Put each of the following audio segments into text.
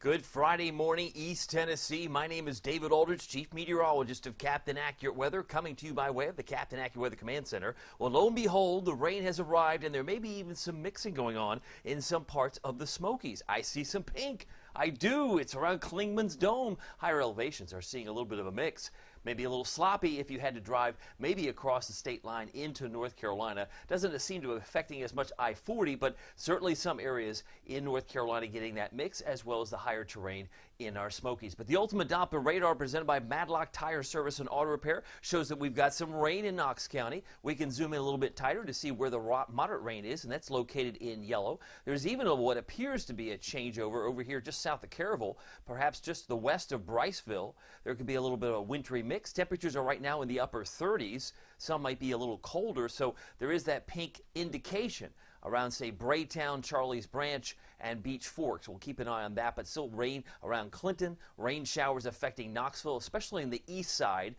Good Friday morning, East Tennessee. My name is David Aldridge, Chief Meteorologist of Captain Accurate Weather, coming to you by way of the Captain Accurate Weather Command Center. Well, lo and behold, the rain has arrived, and there may be even some mixing going on in some parts of the Smokies. I see some pink. I do. It's around Clingman's Dome. Higher elevations are seeing a little bit of a mix. Maybe a little sloppy if you had to drive maybe across the state line into North Carolina. Doesn't seem to be affecting as much I-40, but certainly some areas in North Carolina getting that mix, as well as the higher terrain in our Smokies. But the ultimate Doppler radar presented by Madlock Tire Service and Auto Repair shows that we've got some rain in Knox County. We can zoom in a little bit tighter to see where the moderate rain is, and that's located in yellow. There's even what appears to be a changeover over here just south of Caryville, perhaps just the west of Briceville. There could be a little bit of a wintry mix. Temperatures are right now in the upper 30s. Some might be a little colder, so there is that pink indication around, say, Braytown, Charlie's Branch, and Beach Forks. We'll keep an eye on that, but still rain around Clinton. Rain showers affecting Knoxville, especially in the east side,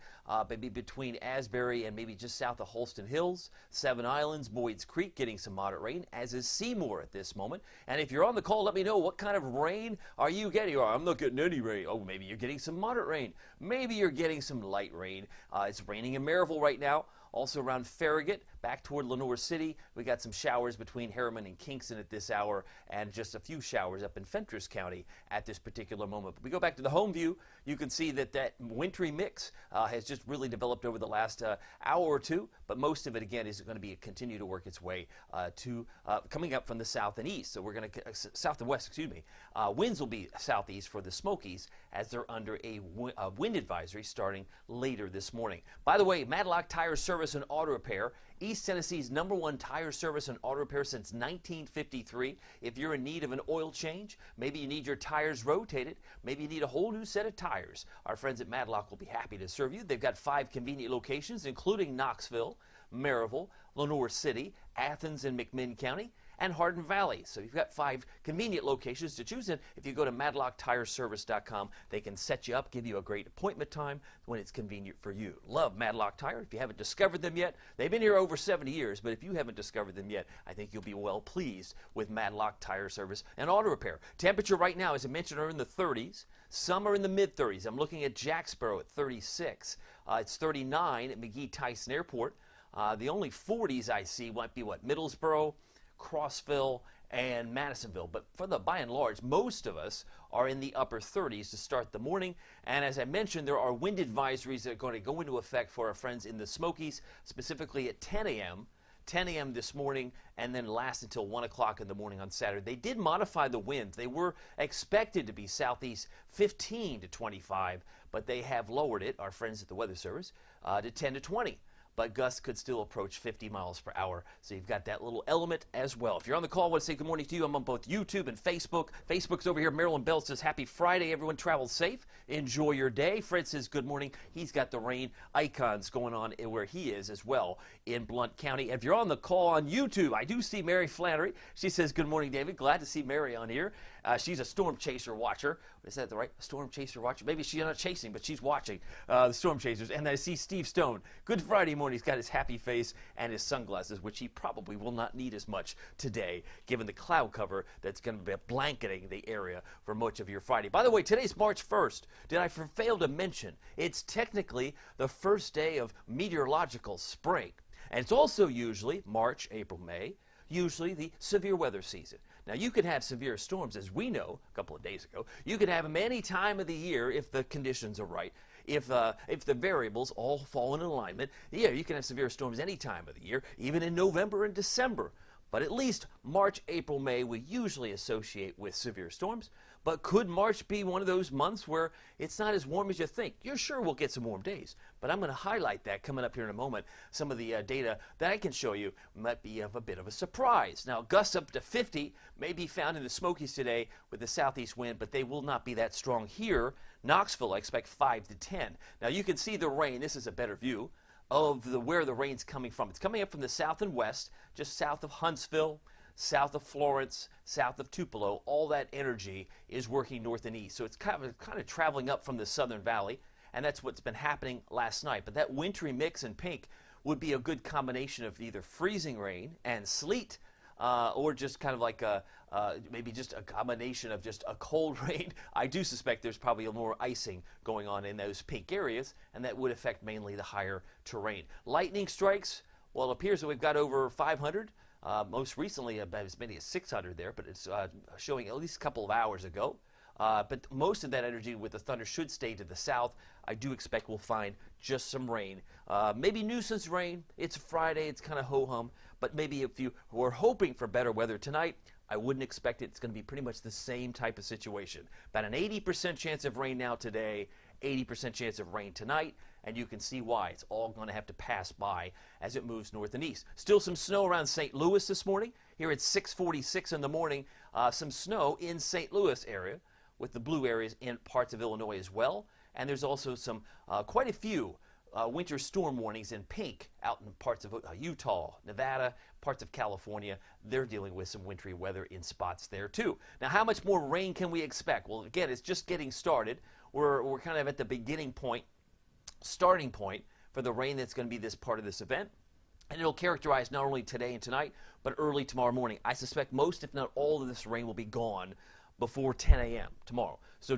maybe between Asbury and maybe just south of Holston Hills. Seven Islands, Boyd's Creek getting some moderate rain, as is Seymour at this moment. And if you're on the call, let me know what kind of rain are you getting. Oh, I'm not getting any rain. Oh, maybe you're getting some moderate rain. Maybe you're getting some light rain. It's raining in Maryville right now. Also around Farragut, back toward Lenoir City. We got some showers between Harriman and Kingston at this hour, and just a few showers up in Fentress County at this particular moment. But we go back to the home view, you can see that wintry mix has just really developed over the last hour or two, but most of it, again, is going to continue to work its way to coming up from the south and east. So we're going to, south and west, excuse me. Winds will be southeast for the Smokies as they're under a wind advisory starting later this morning. By the way, Madlock Tire Service and Auto Repair, East Tennessee's #1 tire service and auto repair since 1953. If you're in need of an oil change, maybe you need your tires rotated, maybe you need a whole new set of tires, our friends at Madlock will be happy to serve you. They've got 5 convenient locations, including Knoxville, Maryville, Lenoir City, Athens and McMinn County, and Hardin Valley. So you've got 5 convenient locations to choose in. If you go to MadlockTireService.com, they can set you up, give you a great appointment time when it's convenient for you. Love Madlock Tire. If you haven't discovered them yet, they've been here over 70 years, but if you haven't discovered them yet, I think you'll be well pleased with Madlock Tire Service and Auto Repair. Temperature right now, as I mentioned, are in the 30s. Some are in the mid-30s. I'm looking at Jacksboro at 36. It's 39 at McGee-Tyson Airport. The only 40s I see might be, Middlesboro, Crossville, and Madisonville. But by and large, most of us are in the upper 30s to start the morning. And as I mentioned, there are wind advisories that are going to go into effect for our friends in the Smokies, specifically at 10 a.m. 10 a.m. this morning, and then last until 1 o'clock in the morning on Saturday. They did modify the winds. They were expected to be southeast 15 to 25, but they have lowered it, our friends at the Weather Service, to 10 to 20. But gusts could still approach 50 miles per hour. So you've got that little element as well. If you're on the call, I want to say good morning to you. I'm on both YouTube and Facebook. Facebook's over here. Marilyn Bell says, happy Friday. Everyone travel safe. Enjoy your day. Fred says, good morning. He's got the rain icons going on where he is as well in Blount County. And if you're on the call on YouTube, I do see Mary Flannery. She says, good morning, David. Glad to see Mary on here. She's a storm chaser watcher. Is that the right storm chaser watcher? Maybe she's not chasing, but she's watching the storm chasers. And I see Steve Stone. Good Friday morning. He's got his happy face and his sunglasses, which he probably will not need as much today, given the cloud cover that's going to be blanketing the area for much of your Friday. By the way, today's March 1st. Did I fail to mention it's technically the first day of meteorological spring. And it's also usually March, April, May, usually the severe weather season. Now, you could have severe storms, as we know a couple of days ago. You could have them any time of the year if the conditions are right. If the variables all fall in alignment, yeah, you can have severe storms any time of the year, even in November and December. But at least March, April, May we usually associate with severe storms. But could March be one of those months where it's not as warm as you think? You're sure we'll get some warm days, but I'm going to highlight that coming up here in a moment. Some of the data that I can show you might be of a bit of a surprise. Now, gusts up to 50 may be found in the Smokies today with the southeast wind, but they will not be that strong here. Knoxville, I expect 5 to 10. Now, you can see the rain. This is a better view of where the rain's coming from. It's coming up from the south and west, just south of Huntsville, south of Florence, south of Tupelo. All that energy is working north and east. So it's kind of traveling up from the Southern Valley, and that's what's been happening last night. But that wintry mix in pink would be a good combination of either freezing rain and sleet or just kind of like maybe just a combination of just a cold rain. I do suspect there's probably more icing going on in those pink areas, and that would affect mainly the higher terrain. Lightning strikes, well, it appears that we've got over 500. Most recently, about as many as 600 there, but it's showing at least a couple of hours ago. But most of that energy with the thunder should stay to the south. I do expect we'll find just some rain. Maybe nuisance rain. It's Friday. It's kind of ho-hum. But maybe if you were hoping for better weather tonight, I wouldn't expect it. It's going to be pretty much the same type of situation. About an 80% chance of rain now today, 80% chance of rain tonight, and you can see why. It's all going to have to pass by as it moves north and east. Still some snow around St. Louis this morning. Here at 6:46 in the morning, some snow in St. Louis area, with the blue areas in parts of Illinois as well. And there's also some quite a few winter storm warnings in pink out in parts of Utah, Nevada, parts of California. They're dealing with some wintry weather in spots there too. Now, how much more rain can we expect? Well, again, it's just getting started. We're kind of at the beginning point, starting point for the rain that's going to be this part of this event. And it'll characterize not only today and tonight, but early tomorrow morning. I suspect most, if not all, of this rain will be gone before 10 a.m. tomorrow. So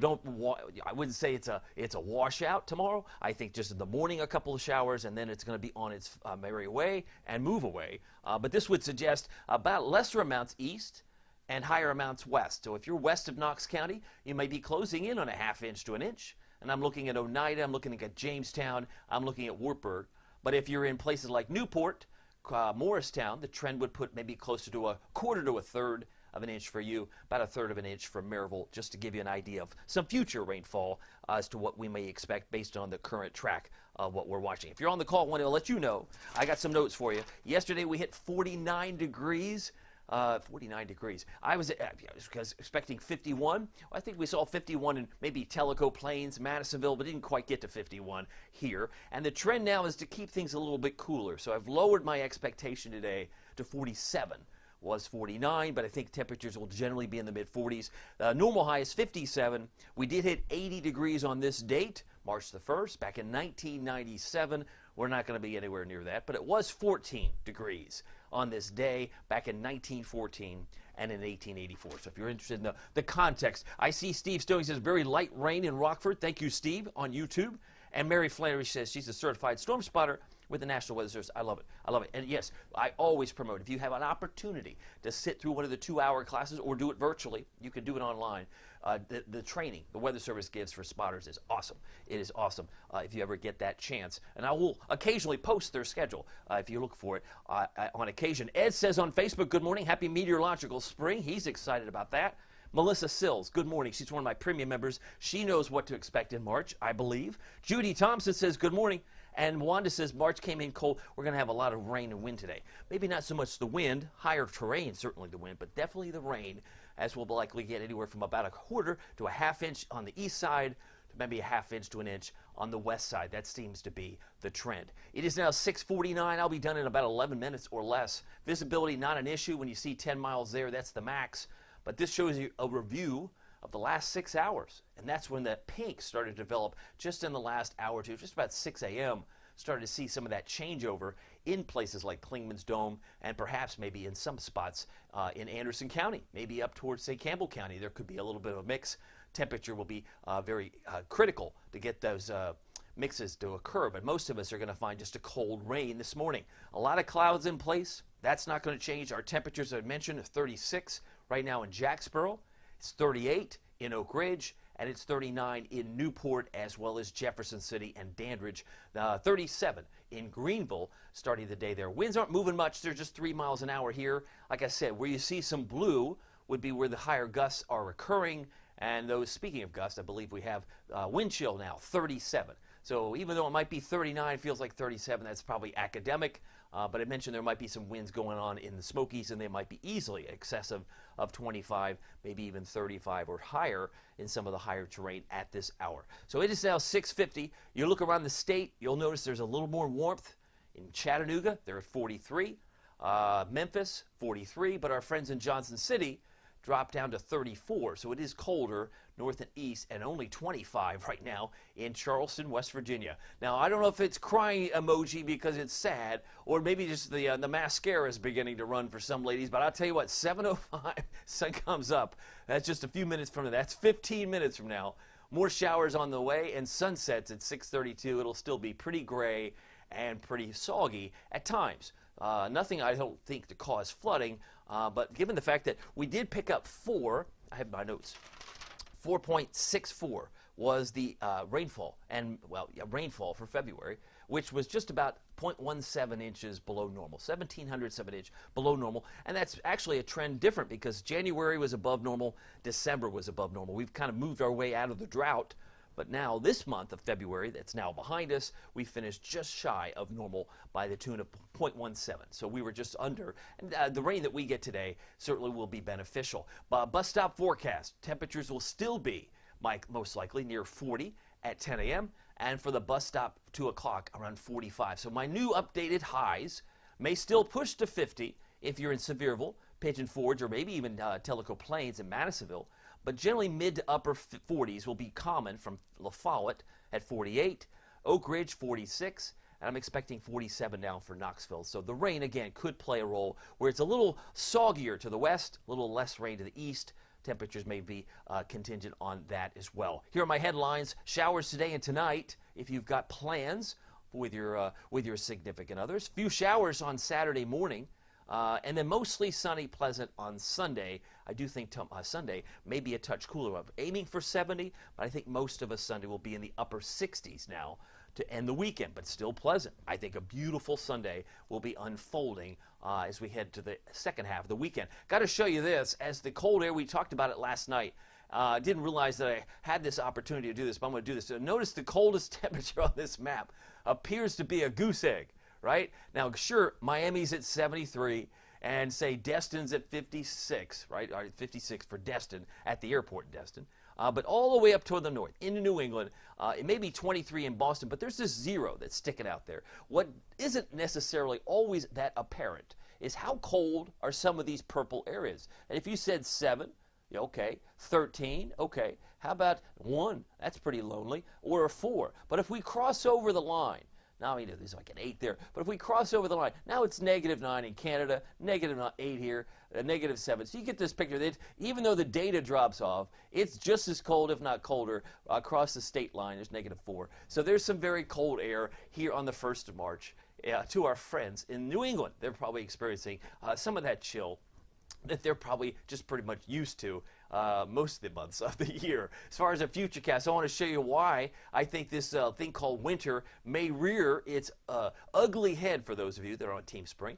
I wouldn't say it's a washout tomorrow. I think just in the morning a couple of showers, and then it's going to be on its merry way and move away. But this would suggest about lesser amounts east and higher amounts west. So if you're west of Knox County, you may be closing in on a ½ inch to an inch. And I'm looking at Oneida, I'm looking at Jamestown, I'm looking at Wartburg. But if you're in places like Newport, Morristown, the trend would put maybe closer to a quarter to a third of an inch for you, about a third of an inch for Maryville, just to give you an idea of some future rainfall as to what we may expect based on the current track of what we're watching. If you're on the call, I want to let you know, I got some notes for you. Yesterday we hit 49 degrees. 49 degrees. I was expecting 51. I think we saw 51 in maybe Tellico Plains, Madisonville, but didn't quite get to 51 here. And the trend now is to keep things a little bit cooler. So I've lowered my expectation today to 47. Was 49, but I think temperatures will generally be in the mid-40s. Normal high is 57. We did hit 80 degrees on this date, March the 1st, back in 1997. We're not going to be anywhere near that, but it was 14 degrees on this day back in 1914 and in 1884. So if you're interested in the context, I see Steve Stone says very light rain in Rockford. Thank you, Steve, on YouTube. And Mary Flannery says she's a certified storm spotter with the National Weather Service. I love it. I love it. And yes, I always promote, if you have an opportunity to sit through one of the 2-hour classes or do it virtually, you can do it online. The training the Weather Service gives for spotters is awesome. It is awesome if you ever get that chance. And I will occasionally post their schedule if you look for it on occasion. Ed says on Facebook, good morning, happy meteorological spring. He's excited about that. Melissa Sills, good morning. She's one of my premium members. She knows what to expect in March, I believe. Judy Thompson says, good morning. And Wanda says, March came in cold. We're going to have a lot of rain and wind today. Maybe not so much the wind, higher terrain, certainly the wind, but definitely the rain, as we'll likely get anywhere from about a quarter to a ½ inch on the east side to maybe a ½ inch to an inch on the west side. That seems to be the trend. It is now 6:49. I'll be done in about 11 minutes or less. Visibility, not an issue. When you see 10 miles there, that's the max. But this shows you a review of the last 6 hours. And that's when the pink started to develop just in the last hour or two, just about 6 a.m. Started to see some of that changeover in places like Clingman's Dome and perhaps maybe in some spots in Anderson County, maybe up towards, say, Campbell County. There could be a little bit of a mix. Temperature will be very critical to get those mixes to occur, but most of us are going to find just a cold rain this morning. A lot of clouds in place. That's not going to change. Our temperatures, I mentioned, are 36 right now in Jacksboro. It's 38 in Oak Ridge, and it's 39 in Newport as well as Jefferson City and Dandridge. 37 in Greenville starting the day there. Winds aren't moving much. They're just 3 miles an hour here. Like I said, where you see some blue would be where the higher gusts are occurring. And those, speaking of gusts, I believe we have wind chill now, 37. So even though it might be 39, feels like 37. That's probably academic. But I mentioned there might be some winds going on in the Smokies, and they might be easily excessive of 25, maybe even 35 or higher in some of the higher terrain at this hour. So it is now 6:50. You look around the state, you'll notice there's a little more warmth. In Chattanooga, they're at 43. Memphis, 43. But our friends in Johnson City dropped down to 34. So it is colder north and east, and only 25 right now in Charleston, West Virginia. Now, I don't know if it's crying emoji because it's sad, or maybe just the mascara is beginning to run for some ladies, but I'll tell you what, 7:05, sun comes up. That's just a few minutes from now. That's 15 minutes from now. More showers on the way, and sunsets at 6:32. It'll still be pretty gray and pretty soggy at times. Nothing, I don't think, to cause flooding, but given the fact that we did pick up I have my notes, 4.64 was the rainfall, and rainfall for February, which was just about 0.17 inches below normal, 1,700 inch below normal, and that's actually a trend different because January was above normal, December was above normal. We've kind of moved our way out of the drought. But now, this month of February, that's now behind us, we finished just shy of normal by the tune of 0.17. So we were just under. And the rain that we get today certainly will be beneficial. Bus stop forecast, temperatures will still be most likely near 40 at 10 a.m. And for the bus stop, 2 o'clock, around 45. So my new updated highs may still push to 50 if you're in Sevierville, Pigeon Forge, or maybe even Tellico Plains in Madisonville. But generally mid to upper 40s will be common from La Follette at 48, Oak Ridge 46, and I'm expecting 47 now for Knoxville. So the rain, again, could play a role where it's a little soggier to the west, a little less rain to the east. Temperatures may be contingent on that as well. Here are my headlines. Showers today and tonight if you've got plans with your significant others. Few showers on Saturday morning. And then mostly sunny, pleasant on Sunday. I do think Sunday may be a touch cooler. I'm aiming for 70, but I think most of us Sunday will be in the upper 60s now to end the weekend, but still pleasant. I think a beautiful Sunday will be unfolding as we head to the second half of the weekend. Got to show you this. As the cold air, we talked about it last night. Didn't realize that I had this opportunity to do this, but I'm going to do this. So notice the coldest temperature on this map appears to be a goose egg. Right? Now, sure, Miami's at 73, and say Destin's at 56, right? 56 for Destin at the airport in Destin. But all the way up toward the north, into New England, it may be 23 in Boston, but there's this zero that's sticking out there. What isn't necessarily always that apparent is how cold are some of these purple areas. And if you said 7, okay, 13, okay, how about 1? That's pretty lonely, or a 4. But if we cross over the line, now, there's like an 8 there. But if we cross over the line, now it's -9 in Canada, -8 here, -7. So you get this picture that even though the data drops off, it's just as cold, if not colder, across the state line. There's -4. So there's some very cold air here on the 1st of March. To our friends in New England, they're probably experiencing some of that chill that they're probably just pretty much used to most of the months of the year. As far as a futurecast, I want to show you why I think this thing called winter may rear its ugly head for those of you that are on Team Spring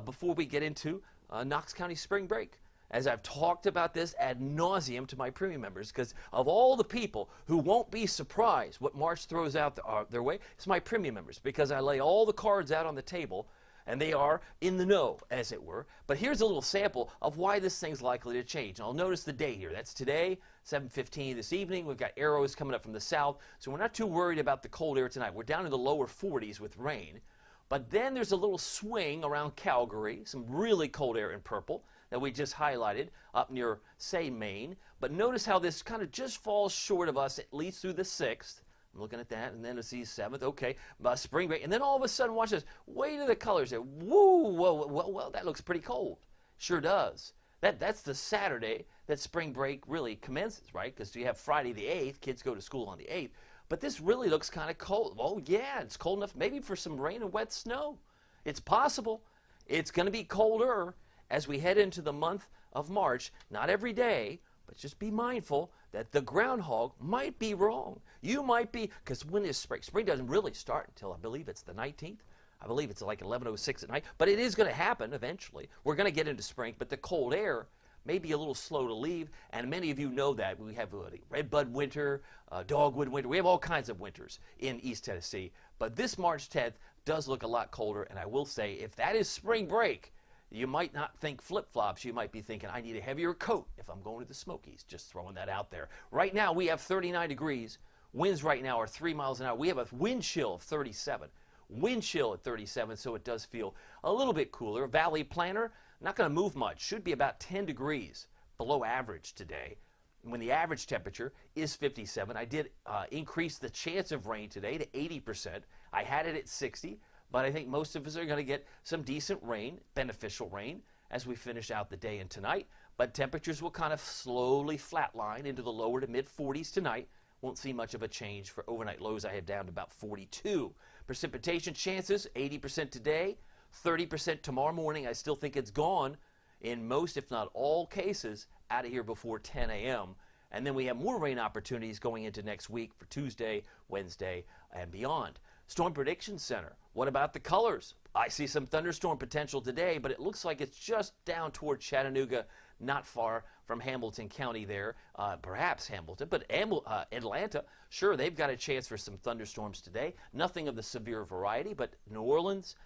before we get into Knox County spring break. As I've talked about this ad nauseum to my premium members, because of all the people who won't be surprised what March throws out their way, it's my premium members, because I lay all the cards out on the table and they are in the know, as it were. But here's a little sample of why this thing's likely to change. And I'll notice the date here. That's today, 7:15 this evening. We've got arrows coming up from the south, so we're not too worried about the cold air tonight. We're down in the lower 40s with rain. But then there's a little swing around Calgary, some really cold air in purple that we just highlighted up near, say, Maine. But notice how this kind of just falls short of us, at least through the 6th. I'm looking at that, and then it's the 7th, okay, spring break, and then all of a sudden, watch this, wait to the colors there, woo, whoa, well, that looks pretty cold. Sure does. That's the Saturday that spring break really commences, right? Because you have Friday the 8th, kids go to school on the 8th, but this really looks kind of cold. Oh, yeah, it's cold enough maybe for some rain and wet snow. It's possible. It's going to be colder as we head into the month of March, not every day, but just be mindful that the groundhog might be wrong. You might be, because when is spring? Spring doesn't really start until, I believe it's the 19th. I believe it's like 11:06 at night. But it is going to happen eventually. We're going to get into spring, but the cold air may be a little slow to leave. And many of you know that. We have redbud winter, dogwood winter. We have all kinds of winters in East Tennessee. But this March 10th does look a lot colder. And I will say, if that is spring break, you might not think flip-flops. You might be thinking, I need a heavier coat if I'm going to the Smokies. Just throwing that out there. Right now, we have 39 degrees. Winds right now are 3 miles an hour. We have a wind chill of 37. Wind chill at 37, so it does feel a little bit cooler. Valley Planner, not going to move much. Should be about 10 degrees below average today. when the average temperature is 57. I did increase the chance of rain today to 80%. I had it at 60, but I think most of us are going to get some decent rain, beneficial rain, as we finish out the day and tonight. But temperatures will kind of slowly flatline into the lower to mid 40s tonight. Won't see much of a change for overnight lows. I had down to about 42. Precipitation chances, 80% today, 30% tomorrow morning. I still think it's gone in most, if not all cases, out of here before 10 a.m. And then we have more rain opportunities going into next week for Tuesday, Wednesday, and beyond. Storm Prediction Center. What about the colors? I see some thunderstorm potential today, but it looks like it's just down toward Chattanooga, not far from Hamilton County there, perhaps Hamilton, but Atlanta, sure, they've got a chance for some thunderstorms today. Nothing of the severe variety, but New Orleans,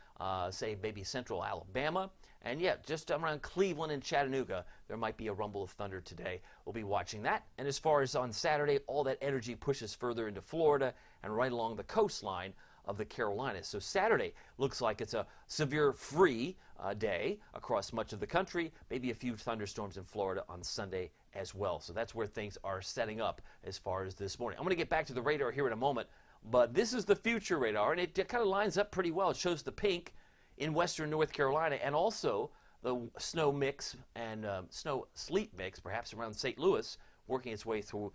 say maybe central Alabama, and yeah, just around Cleveland and Chattanooga, there might be a rumble of thunder today. We'll be watching that. And as far as on Saturday, all that energy pushes further into Florida and right along the coastline of the Carolinas. So Saturday looks like it's a severe free day across much of the country, maybe a few thunderstorms in Florida on Sunday as well. So that's where things are setting up as far as this morning. I'm going to get back to the radar here in a moment, but this is the future radar, and it kind of lines up pretty well. It shows the pink in western North Carolina and also the snow mix and snow sleet mix, perhaps around St. Louis, working its way through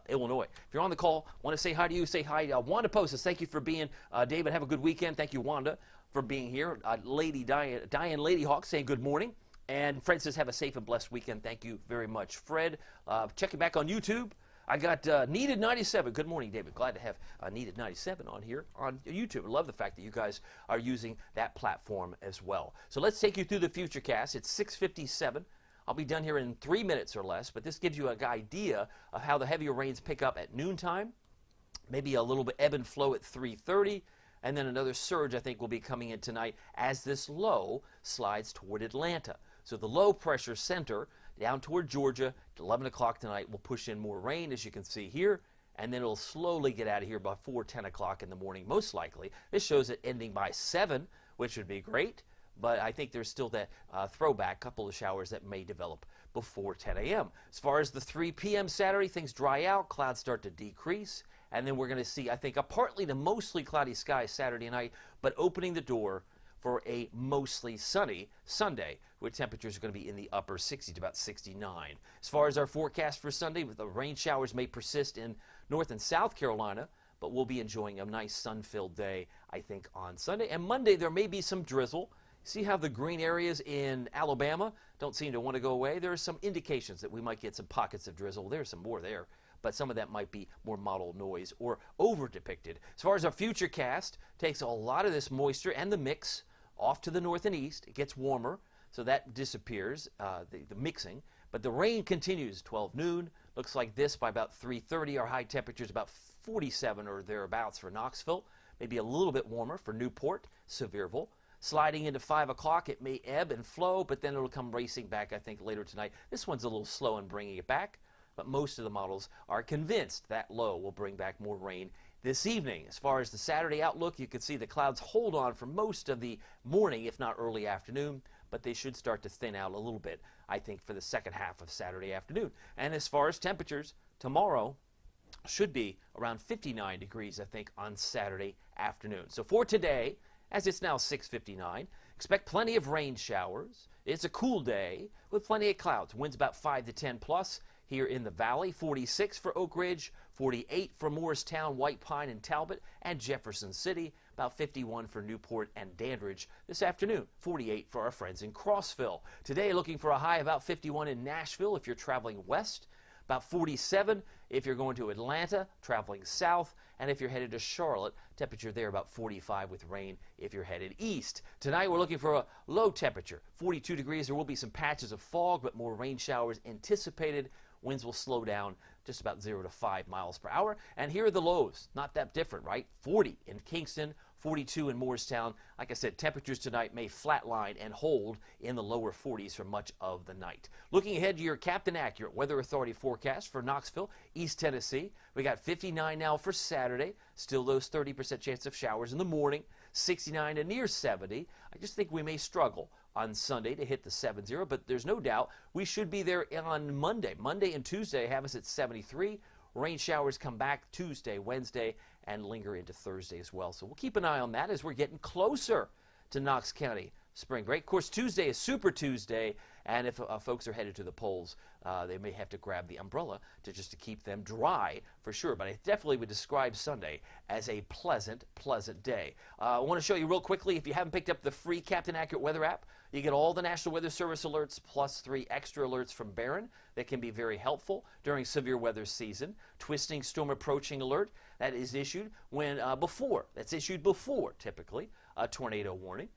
Illinois. If you're on the call, want to say hi to you, say hi. Wanda Post says, thank you for being, David, have a good weekend. Thank you, Wanda, for being here. Lady Diane Lady Hawk saying good morning. And Fred says, have a safe and blessed weekend. Thank you very much, Fred. Checking back on YouTube. I got Needed 97. Good morning, David. Glad to have Needed 97 on here on YouTube. I love the fact that you guys are using that platform as well. So let's take you through the Futurecast. It's 6:57. I'll be done here in 3 minutes or less, but this gives you an idea of how the heavier rains pick up at noontime, maybe a little bit ebb and flow at 3:30, and then another surge I think will be coming in tonight as this low slides toward Atlanta. So the low pressure center down toward Georgia at 11 o'clock tonight will push in more rain, as you can see here, and then it'll slowly get out of here before 10 o'clock in the morning, most likely. This shows it ending by 7, which would be great. But I think there's still that throwback couple of showers that may develop before 10 a.m. As far as the 3 p.m. Saturday, things dry out, clouds start to decrease, and then we're going to see, I think, a partly to mostly cloudy sky Saturday night, but opening the door for a mostly sunny Sunday, where temperatures are going to be in the upper 60s, about 69. As far as our forecast for Sunday, the rain showers may persist in North and South Carolina, but we'll be enjoying a nice sun-filled day, I think, on Sunday. And Monday, there may be some drizzle. See how the green areas in Alabama don't seem to want to go away? There are some indications that we might get some pockets of drizzle. There's some more there, but some of that might be more model noise or over-depicted. As far as our Futurecast, takes a lot of this moisture and the mix off to the north and east. It gets warmer, so that disappears, the mixing. But the rain continues 12 noon. Looks like this by about 3:30. Our high temperature is about 47 or thereabouts for Knoxville. Maybe a little bit warmer for Newport, Sevierville. Sliding into 5 o'clock, it may ebb and flow, but then it'll come racing back, I think, later tonight. This one's a little slow in bringing it back, but most of the models are convinced that low will bring back more rain this evening. As far as the Saturday outlook, you can see the clouds hold on for most of the morning, if not early afternoon, but they should start to thin out a little bit, I think, for the second half of Saturday afternoon. And as far as temperatures, tomorrow should be around 59 degrees, I think, on Saturday afternoon. So for today, as it's now 6:59, expect plenty of rain showers. It's a cool day with plenty of clouds. Winds about 5 to 10 plus here in the valley. 46 for Oak Ridge, 48 for Morristown, White Pine, and Talbot, and Jefferson City. About 51 for Newport and Dandridge this afternoon. 48 for our friends in Crossville. Today, looking for a high about 51 in Nashville if you're traveling west. About 47 if you're going to Atlanta, traveling south, and if you're headed to Charlotte, temperature there about 45 with rain if you're headed east. Tonight we're looking for a low temperature, 42 degrees. There will be some patches of fog, but more rain showers anticipated. Winds will slow down just about 0 to 5 miles per hour. And here are the lows. Not that different, right? 40 in Kingston, 42 in Morristown. Like I said, temperatures tonight may flatline and hold in the lower 40s for much of the night. Looking ahead to your Captain Accurate Weather Authority forecast for Knoxville, East Tennessee. We got 59 now for Saturday. Still those 30% chance of showers in the morning. 69 to near 70. I just think we may struggle on Sunday to hit the 70, but there's no doubt we should be there on Monday. Monday and Tuesday have us at 73. Rain showers come back Tuesday, Wednesday, and linger into Thursday as well. So we'll keep an eye on that as we're getting closer to Knox County spring break. Of course, Tuesday is Super Tuesday, and if folks are headed to the polls, they may have to grab the umbrella just to keep them dry for sure. But I definitely would describe Sunday as a pleasant day. I want to show you real quickly, if you haven't picked up the free Captain Accurate Weather app, you get all the National Weather Service alerts plus 3 extra alerts from Barron that can be very helpful during severe weather season. Twisting storm approaching alert that is issued when that's issued before typically a tornado warning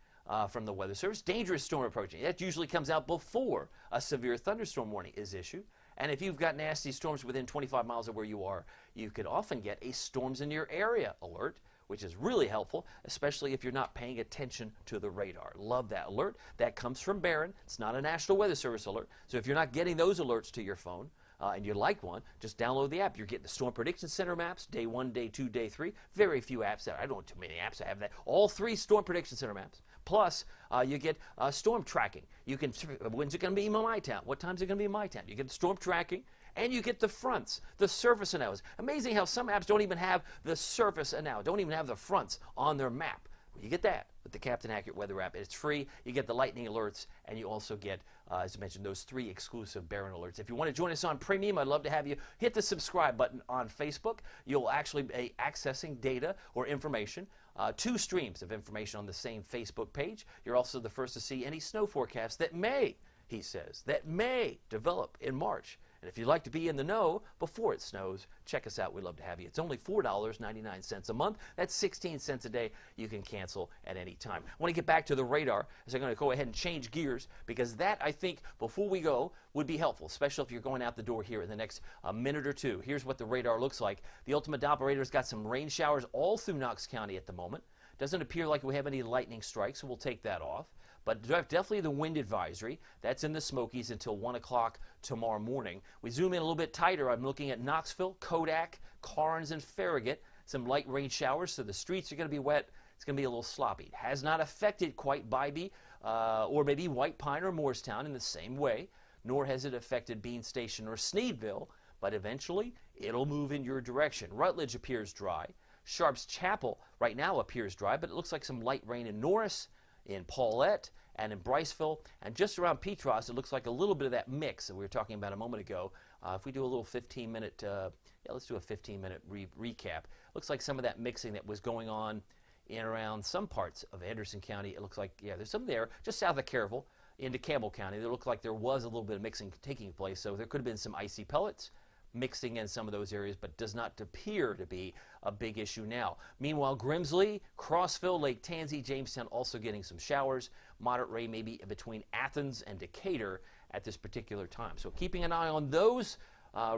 from the Weather Service. Dangerous storm approaching, that usually comes out before a severe thunderstorm warning is issued. And if you've got nasty storms within 25 miles of where you are, you could often get a storms in your area alert, which is really helpful, especially if you're not paying attention to the radar. Love that alert. That comes from Barron. It's not a National Weather Service alert. So if you're not getting those alerts to your phone, and you like one, just download the app. You're getting the Storm Prediction Center maps, day 1, day 2, day 3. Very few apps. I don't know too many apps that have that. All 3 Storm Prediction Center maps. Plus, you get storm tracking. You can, when's it going to be in my town? What time's it going to be in my town? You get the storm tracking, and you get the fronts, the surface analysis. Amazing how some apps don't even have the surface analysis, don't even have the fronts on their map. Well, you get that with the Captain Accurate Weather app. It's free. You get the lightning alerts, and you also get, as I mentioned, those 3 exclusive Barron alerts. If you want to join us on Premium, I'd love to have you hit the subscribe button on Facebook. You'll actually be accessing data or information, 2 streams of information on the same Facebook page. You're also the first to see any snow forecasts that may, he says, that may develop in March. And if you'd like to be in the know before it snows, check us out. We'd love to have you. It's only $4.99 a month. That's 16 cents a day. You can cancel at any time. I want to get back to the radar, as I'm going to go ahead and change gears, because that, I think, before we go, would be helpful, especially if you're going out the door here in the next minute or two. Here's what the radar looks like. The Ultimate Doppler radar's got some rain showers all through Knox County at the moment. Doesn't appear like we have any lightning strikes, so we'll take that off. But definitely the wind advisory. That's in the Smokies until 1 o'clock tomorrow morning. We zoom in a little bit tighter. I'm looking at Knoxville, Kodak, Karnes, and Farragut. Some light rain showers, so the streets are going to be wet. It's going to be a little sloppy. It has not affected quite Bybee or maybe White Pine or Morristown in the same way, nor has it affected Bean Station or Sneedville, but eventually it'll move in your direction. Rutledge appears dry. Sharps Chapel right now appears dry, but it looks like some light rain in Norris, in Paulette, and in Briceville, and just around Petros, it looks like a little bit of that mix that we were talking about a moment ago. If we do a little 15-minute, let's do a 15-minute recap. Looks like some of that mixing that was going on in around some parts of Anderson County. It looks like, there's some there, just south of Caryville, into Campbell County. It looked like there was a little bit of mixing taking place, so there could have been some icy pellets mixing in some of those areas, but does not appear to be a big issue now. Meanwhile, Grimsley, Crossville, Lake Tansy, Jamestown also getting some showers. Moderate rain maybe between Athens and Decatur at this particular time. So keeping an eye on those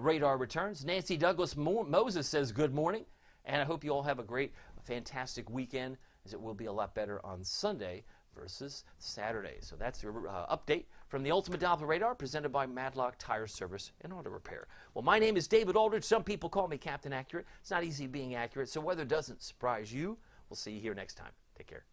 radar returns. Nancy Douglas Moses says good morning, and I hope you all have a great, fantastic weekend, as it will be a lot better on Sunday versus Saturday. So that's your update from the Ultimate Doppler Radar, presented by Matlock Tire Service and Auto Repair. Well, my name is David Aldridge. Some people call me Captain Accurate. It's not easy being accurate, so weather doesn't surprise you. We'll see you here next time. Take care.